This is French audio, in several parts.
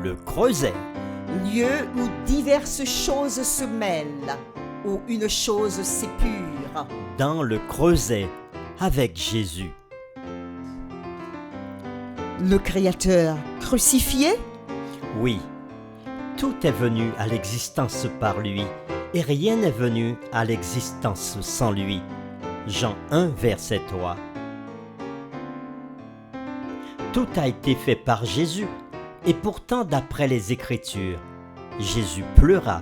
le creuset. Lieu où diverses choses se mêlent, où une chose s'épure. Dans le creuset avec Jésus. Le Créateur crucifié? Oui, tout est venu à l'existence par lui, et rien n'est venu à l'existence sans lui. Jean 1, verset 3. Tout a été fait par Jésus, et pourtant d'après les Écritures, Jésus pleura.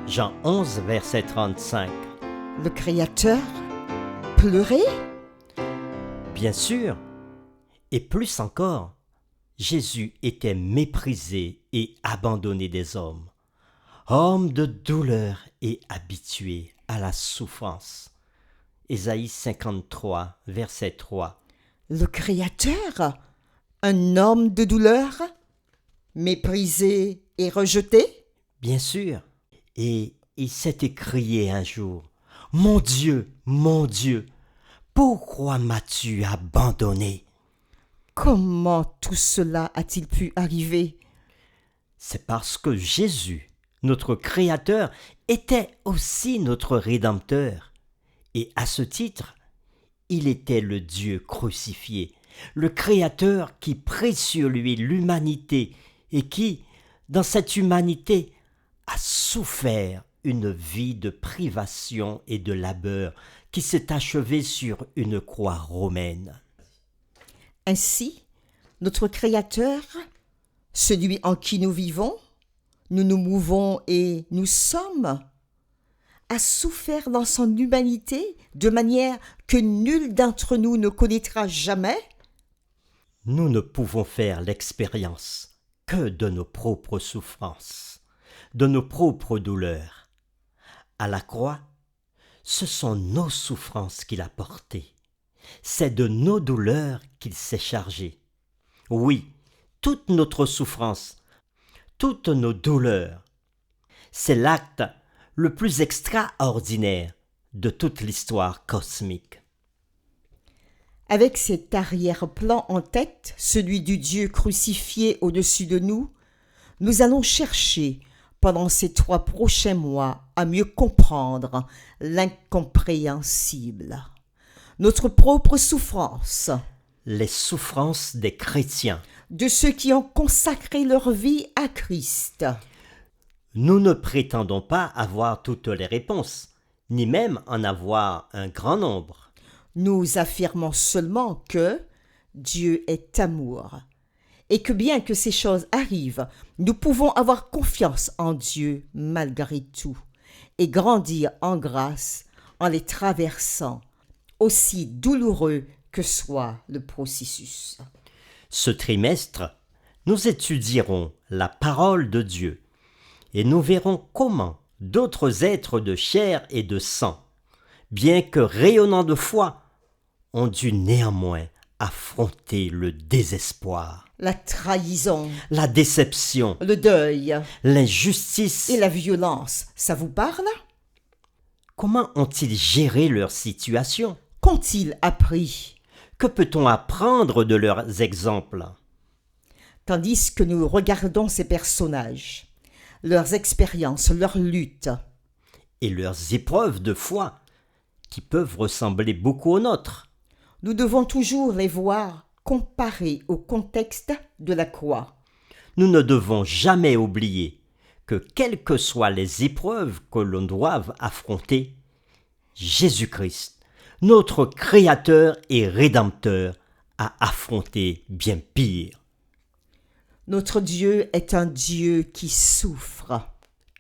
Jean 11, verset 35. Le Créateur pleurait? Bien sûr, et plus encore, Jésus était méprisé et abandonné des hommes, homme de douleur et habitué à la souffrance. Ésaïe 53, verset 3. Le Créateur, un homme de douleur, méprisé et rejeté? Bien sûr, et il s'est écrié un jour, mon Dieu, pourquoi m'as-tu abandonné ?» Comment tout cela a-t-il pu arriver? C'est parce que Jésus, notre Créateur, était aussi notre Rédempteur. Et à ce titre, il était le Dieu crucifié, le Créateur qui prit sur lui l'humanité et qui, dans cette humanité, a souffert une vie de privation et de labeur qui s'est achevée sur une croix romaine. Ainsi, notre Créateur, celui en qui nous vivons, nous nous mouvons et nous sommes, a souffert dans son humanité de manière que nul d'entre nous ne connaîtra jamais? Nous ne pouvons faire l'expérience que de nos propres souffrances, de nos propres douleurs. À la croix, ce sont nos souffrances qu'il a portées. C'est de nos douleurs qu'il s'est chargé. Oui, toute notre souffrance, toutes nos douleurs, c'est l'acte le plus extraordinaire de toute l'histoire cosmique. Avec cet arrière-plan en tête, celui du Dieu crucifié au-dessus de nous, nous allons chercher pendant ces 3 prochains mois à mieux comprendre l'incompréhensible, notre propre souffrance, Les souffrances des chrétiens. de ceux qui ont consacré leur vie à Christ. Nous ne prétendons pas avoir toutes les réponses, ni même en avoir un grand nombre. Nous affirmons seulement que Dieu est amour et que bien que ces choses arrivent, nous pouvons avoir confiance en Dieu malgré tout et grandir en grâce en les traversant, aussi douloureux que soit le processus. Ce trimestre, nous étudierons la parole de Dieu et nous verrons comment d'autres êtres de chair et de sang, bien que rayonnant de foi, ont dû néanmoins affronter le désespoir, La trahison, la déception, le deuil l'injustice. et la violence, ça vous parle? Comment ont-ils géré leur situation? Qu'ont-ils appris? Que peut-on apprendre de leurs exemples? Tandis que nous regardons ces personnages, leurs expériences, leurs luttes, Et leurs épreuves de foi, qui peuvent ressembler beaucoup aux nôtres. nous devons toujours les voir comparés au contexte de la croix. Nous ne devons jamais oublier que quelles que soient les épreuves que l'on doive affronter, Jésus-Christ, notre Créateur et Rédempteur, a affronté bien pire. Notre Dieu est un Dieu qui souffre.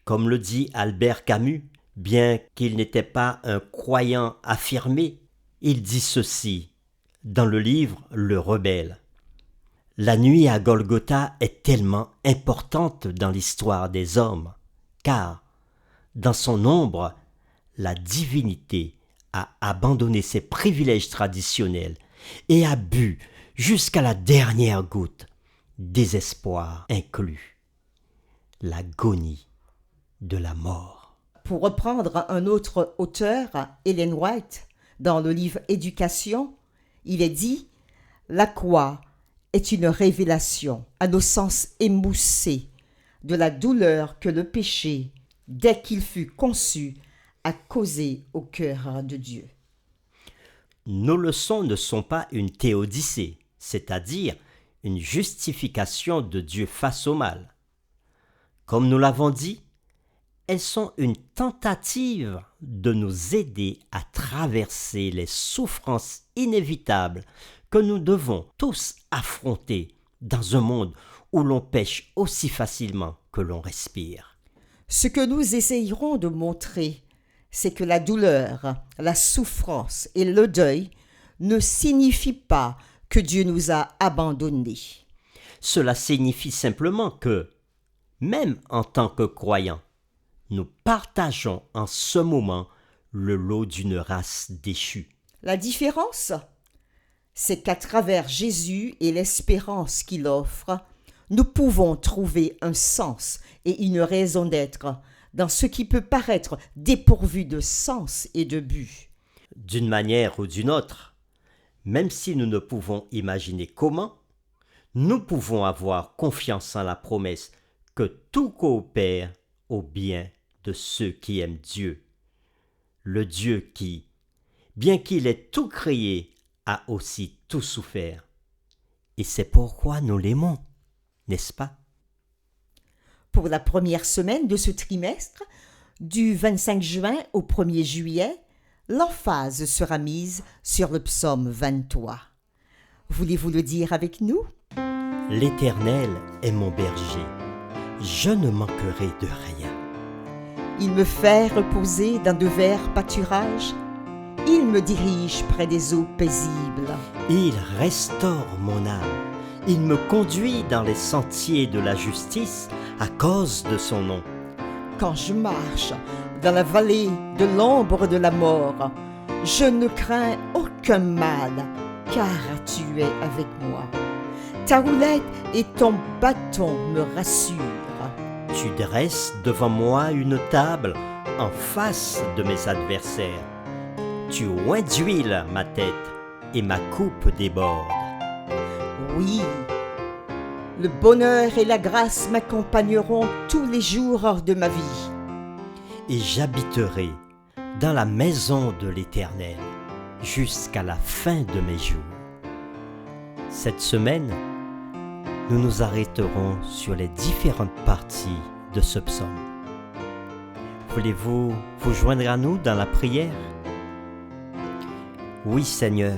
Comme le dit Albert Camus, bien qu'il n'était pas un croyant affirmé, il dit ceci dans le livre Le Rebelle. La nuit à Golgotha est tellement importante dans l'histoire des hommes, car, dans son ombre, la divinité a abandonné ses privilèges traditionnels et a bu jusqu'à la dernière goutte, désespoir inclus, l'agonie de la mort. Pour reprendre un autre auteur, Ellen White, dans le livre Éducation, il est dit « La croix est une révélation à nos sens émoussés de la douleur que le péché, dès qu'il fut conçu, a causé au cœur de Dieu. Nos leçons ne sont pas une théodicée, c'est-à-dire une justification de Dieu face au mal. Comme nous l'avons dit, elles sont une tentative de nous aider à traverser les souffrances inévitables que nous devons tous affronter dans un monde où l'on pêche aussi facilement que l'on respire. Ce que nous essayerons de montrer, c'est que la douleur, la souffrance et le deuil ne signifient pas que Dieu nous a abandonnés. Cela signifie simplement que, même en tant que croyants, nous partageons en ce moment le lot d'une race déchue. La différence, c'est qu'à travers Jésus et l'espérance qu'il offre, nous pouvons trouver un sens et une raison d'être dans ce qui peut paraître dépourvu de sens et de but. D'une manière ou d'une autre, même si nous ne pouvons imaginer comment, nous pouvons avoir confiance en la promesse que tout coopère au bien de ceux qui aiment Dieu. Le Dieu qui, bien qu'il ait tout créé, a aussi tout souffert. Et c'est pourquoi nous l'aimons, n'est-ce pas? Pour la première semaine de ce trimestre, du 25 juin au 1er juillet, l'emphase sera mise sur le psaume 23. Voulez-vous le dire avec nous? L'Éternel est mon berger, je ne manquerai de rien. Il me fait reposer dans de verts pâturages. Il me dirige près des eaux paisibles. Il restaure mon âme. Il me conduit dans les sentiers de la justice à cause de son nom. Quand je marche dans la vallée de l'ombre de la mort, je ne crains aucun mal, car tu es avec moi. Ta roulette et ton bâton me rassurent. Tu dresses devant moi une table en face de mes adversaires. Tu oins d'huile ma tête et ma coupe déborde. Oui, le bonheur et la grâce m'accompagneront tous les jours de ma vie. Et j'habiterai dans la maison de l'Éternel jusqu'à la fin de mes jours. Cette semaine, nous nous arrêterons sur les différentes parties de ce psaume. Voulez-vous vous joindre à nous dans la prière? Oui, Seigneur,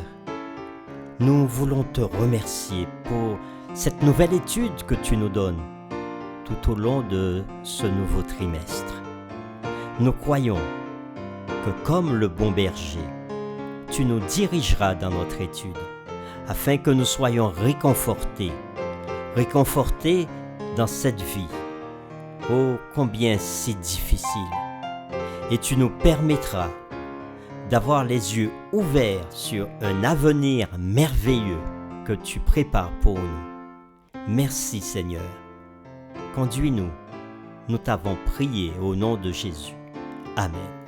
nous voulons te remercier pour cette nouvelle étude que tu nous donnes tout au long de ce nouveau trimestre. Nous croyons que comme le bon berger, tu nous dirigeras dans notre étude afin que nous soyons réconfortés dans cette vie, ô combien si difficile, et tu nous permettras d'avoir les yeux ouverts sur un avenir merveilleux que tu prépares pour nous. Merci Seigneur. Conduis-nous. Nous t'avons prié au nom de Jésus. Amen.